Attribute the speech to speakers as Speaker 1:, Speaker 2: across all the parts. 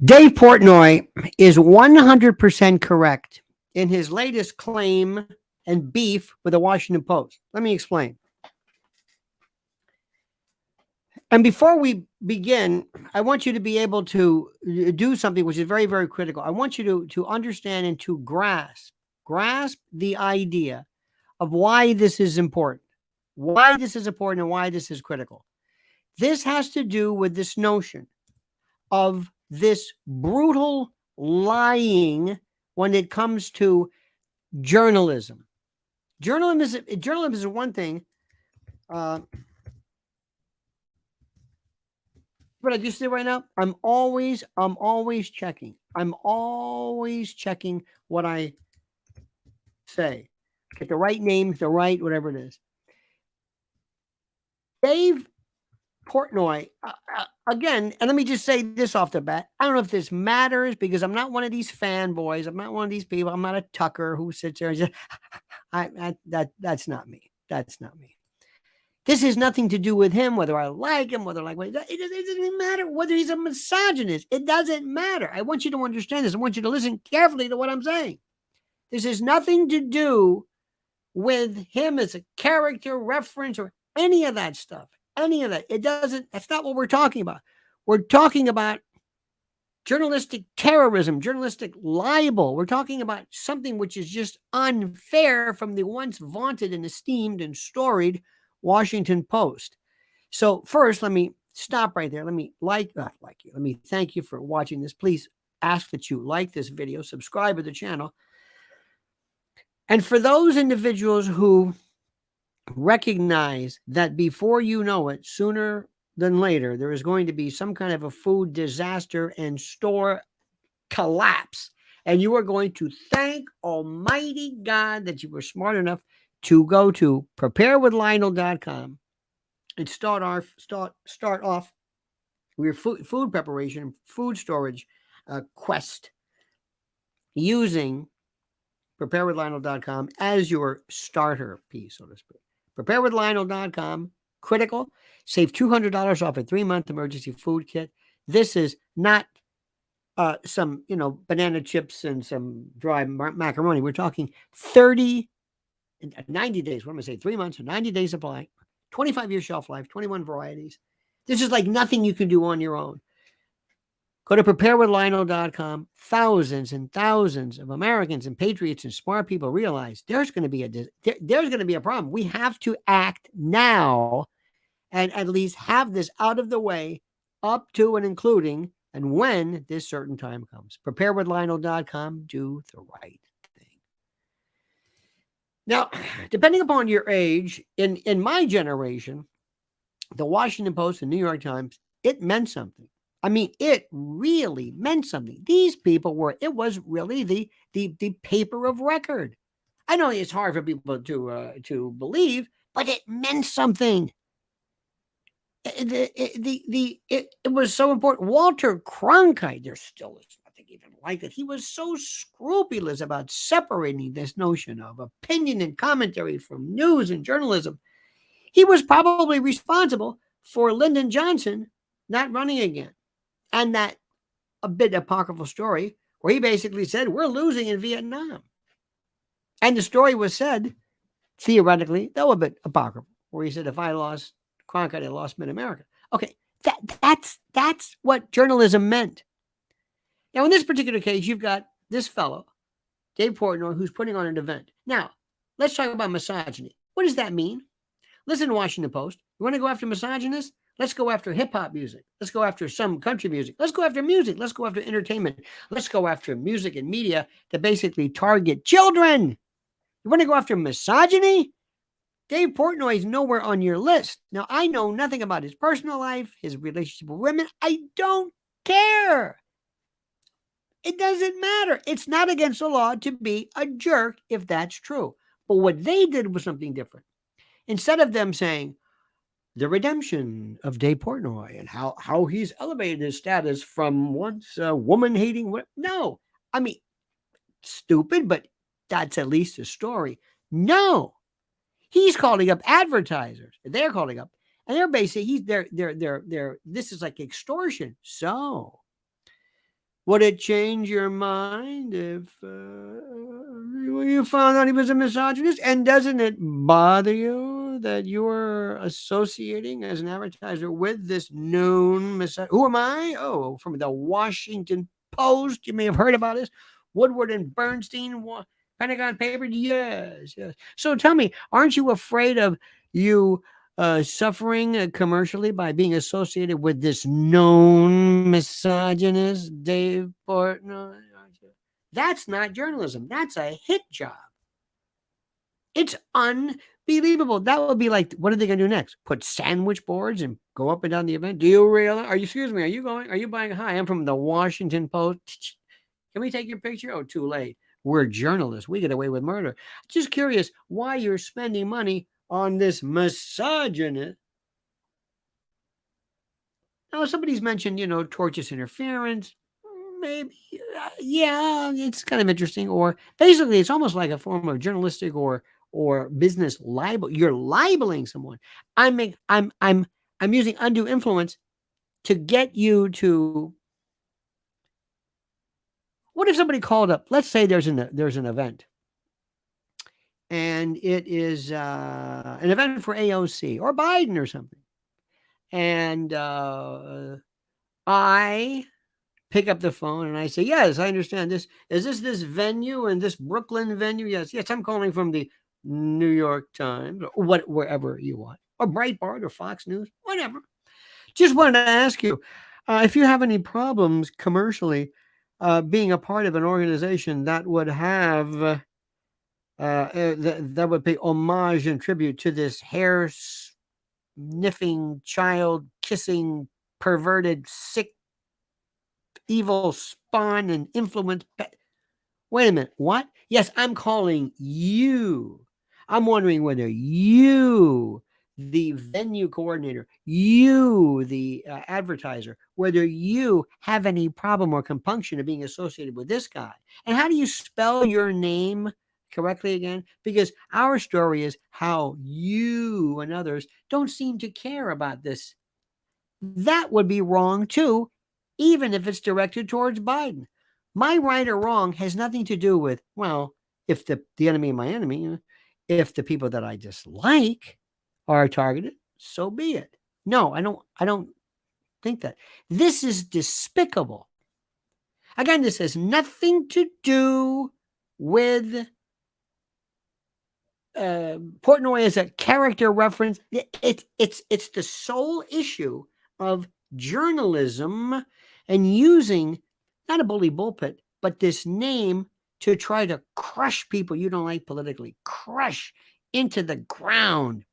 Speaker 1: Dave Portnoy is 100% correct in his latest claim and beef with the Washington Post. Let me explain. And before we begin, I want you to be able to do something which is very, very critical. I want you to understand and to grasp the idea of why this is important, and why this is critical. This has to do with this notion of this brutal lying when it comes to journalism. Journalism is one thing. What I just did right now, I'm always checking. I'm always checking what I say. Get the right name, the right whatever it is. Dave Portnoy, again, and let me just say this off the bat. I don't know if this matters because I'm not one of these fanboys. I'm not one of these people. I'm not a Tucker who sits there and says, that's not me. That's not me. This has nothing to do with him, whether I like him, whether I like what he does. It doesn't matter whether he's a misogynist. It doesn't matter. I want you to understand this. I want you to listen carefully to what I'm saying. This has nothing to do with him as a character reference or any of that stuff. Any of that. It doesn't, that's not what we're talking about. We're talking about journalistic terrorism, journalistic libel. We're talking about something which is just unfair from the once vaunted and esteemed and storied Washington Post. So first, let me stop right there. Let me let me thank you for watching this. Please ask that you like this video, subscribe to the channel. And for those individuals who recognize that before you know it, sooner than later, there is going to be some kind of a food disaster and store collapse. And you are going to thank Almighty God that you were smart enough to go to preparewithlionel.com and start off your food preparation, food storage quest using preparewithlionel.com as your starter piece, so to speak. Preparewithlionel.com, critical. Save $200 off a 3-month emergency food kit. This is not some, banana chips and some dry macaroni. We're talking 90 days. What am I saying? 3 months, 90 days supply, 25-year shelf life, 21 varieties. This is like nothing you can do on your own. Go to preparewithlionel.com. Thousands and thousands of Americans and patriots and smart people realize there's going to be a problem. We have to act now and at least have this out of the way up to and including and when this certain time comes. Preparewithlionel.com. Do the right thing. Now, depending upon your age, in my generation, the Washington Post and New York Times, it meant something. I mean, it really meant something. These people it was really the paper of record. I know it's hard for people to believe, but it meant something. It was so important. Walter Cronkite, there still is nothing even like it. He was so scrupulous about separating this notion of opinion and commentary from news and journalism. He was probably responsible for Lyndon Johnson not running again. And that a bit apocryphal story where he basically said, we're losing in Vietnam. And the story was said, theoretically, though a bit apocryphal, where he said, if I lost Cronkite, I lost mid-America. Okay, that's what journalism meant. Now, in this particular case, you've got this fellow, Dave Portnoy, who's putting on an event. Now, let's talk about misogyny. What does that mean? Listen to Washington Post. You want to go after misogynists? Let's go after hip-hop music. Let's go after some country music. Let's go after music. Let's go after entertainment. Let's go after music and media that basically target children. You want to go after misogyny? Dave Portnoy is nowhere on your list. Now, I know nothing about his personal life, his relationship with women. I don't care. It doesn't matter. It's not against the law to be a jerk if that's true. But what they did was something different. Instead of them saying, the redemption of Dave Portnoy and how he's elevated his status from once a woman-hating. No, I mean, stupid, but that's at least a story. No, he's calling up advertisers. They're calling up, and they're basically this is like extortion. So Would it change your mind if you found out he was a misogynist? And doesn't it bother you that you're associating as an advertiser with this known misogynist? Who am I? Oh, from the Washington Post. You may have heard about this. Woodward and Bernstein, Pentagon Papers. Yes, yes. So tell me, aren't you afraid of you suffering commercially by being associated with this known misogynist, Dave Portnoy? That's not journalism. That's a hit job. It's unbelievable. That would be like, what are they going to do next? Put sandwich boards and go up and down the event? Do you realize? Are you, excuse me, are you going? Are you buying? Hi, I'm from the Washington Post. Can we take your picture? Oh, too late. We're journalists. We get away with murder. Just curious why you're spending money on this misogynist. Now, somebody's mentioned, tortious interference. Maybe, yeah, it's kind of interesting. Or basically, it's almost like a form of journalistic or business libel. You're libeling someone. I'm using undue influence to get you to. What if somebody called up? Let's say there's an event, and it is an event for AOC or Biden or something, and I pick up the phone and I say, "Yes, I understand this. Is this venue and this Brooklyn venue? Yes, yes. I'm calling from the New York Times or wherever you want, or Breitbart or Fox News, whatever. Just wanted to ask you if you have any problems commercially being a part of an organization that would have that would pay homage and tribute to this hair sniffing, child kissing, perverted, sick, evil spawn and influence. Wait a minute. What? Yes, I'm calling you. I'm wondering whether you, the venue coordinator, you, the advertiser, whether you have any problem or compunction of being associated with this guy. And how do you spell your name correctly again? Because our story is how you and others don't seem to care about this. That would be wrong too, even if it's directed towards Biden. My right or wrong has nothing to do with, well, if the enemy of my enemy, if the people that I dislike are targeted, so be it. No, I don't think that. This is despicable. Again, this has nothing to do with Portnoy as a character reference. It's the sole issue of journalism and using not a bully pulpit, but this name to try to crush people you don't like politically, crush into the ground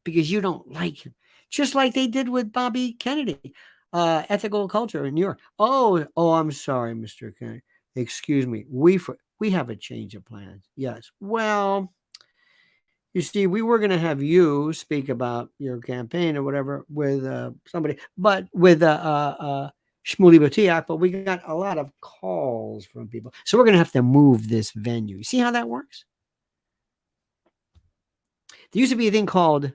Speaker 1: because you don't like him, just like they did with Bobby Kennedy, ethical culture in New York. Oh, I'm sorry, Mr. Kennedy. Excuse me. We have a change of plans. Yes. Well, you see, we were going to have you speak about your campaign or whatever with somebody, but with Shmuley Batiak, but we got a lot of calls from people. So we're going to have to move this venue. You see how that works? There used to be a thing called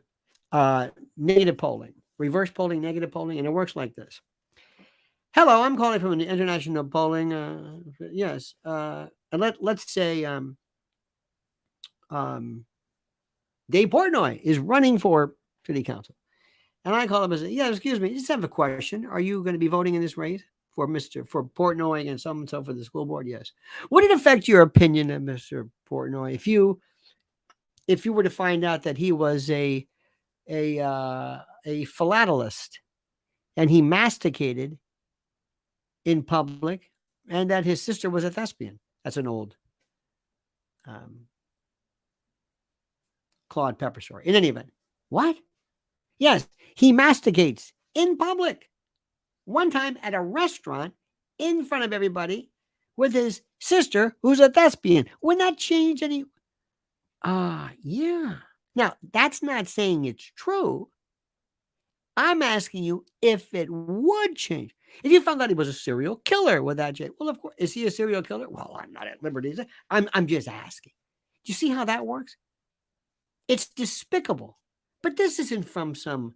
Speaker 1: negative polling, reverse polling, negative polling, and it works like this. Hello, I'm calling from an international polling. Yes. And let's say Dave Portnoy is running for city council. And I call him and say, yeah, excuse me, just have a question. Are you going to be voting in this race for for Portnoy and so for the school board? Yes. Would it affect your opinion of Mr. Portnoy if you were to find out that he was a philatelist and he masticated in public and that his sister was a thespian? That's an old um, Claude Pepper story. In any event, what? Yes, he masticates in public. One time at a restaurant in front of everybody with his sister, who's a thespian. Wouldn't that change any? Yeah. Now, that's not saying it's true. I'm asking you if it would change. If you found out he was a serial killer with that, well, of course, is he a serial killer? Well, I'm not at liberty to say. I'm just asking. Do you see how that works? It's despicable. But this isn't from some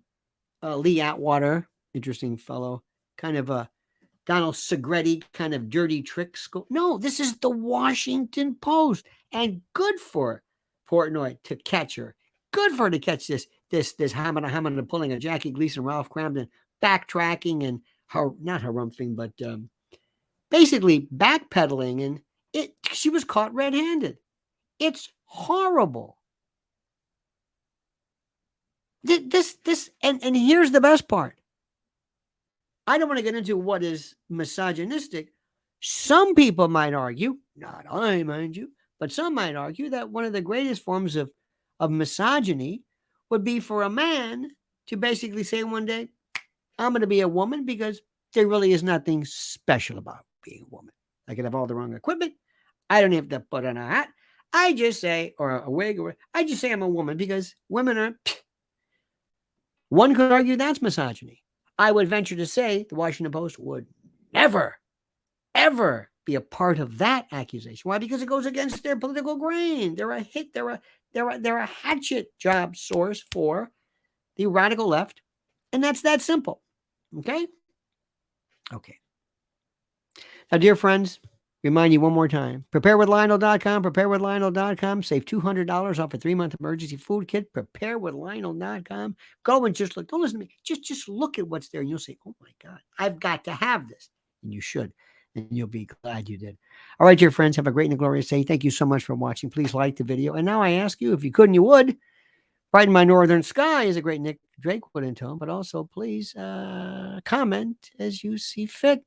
Speaker 1: Lee Atwater, interesting fellow, kind of a Donald Segretti kind of dirty tricks. No, this is the Washington Post, and good for Portnoy to catch her. Good for her to catch this Hamana pulling a Jackie Gleason, Ralph Cramden, backtracking and her not harumphing, but basically backpedaling, and she was caught red-handed. It's horrible. And here's the best part. I don't want to get into what is misogynistic. Some people might argue, not I, mind you, but some might argue that one of the greatest forms of misogyny would be for a man to basically say one day, I'm going to be a woman because there really is nothing special about being a woman. I could have all the wrong equipment. I don't have to put on a hat. I just say, or a wig, or I just say I'm a woman because women are. One could argue that's misogyny. I would venture to say the Washington Post would never, ever be a part of that accusation. Why? Because it goes against their political grain. They're a hit. They're a hatchet job source for the radical left, and that's that simple. Okay. Now, dear friends, remind you one more time. Preparewithlionel.com. Preparewithlionel.com. Save $200 off a 3-month emergency food kit. Preparewithlionel.com. Go and just look. Don't listen to me. Just look at what's there, and you'll say, "Oh my God, I've got to have this." And you should, and you'll be glad you did. All right, dear friends, have a great and glorious day. Thank you so much for watching. Please like the video. And now I ask you, if you could and you would, Brighten My Northern Sky is a great Nick Drake would intone, but also please comment as you see fit.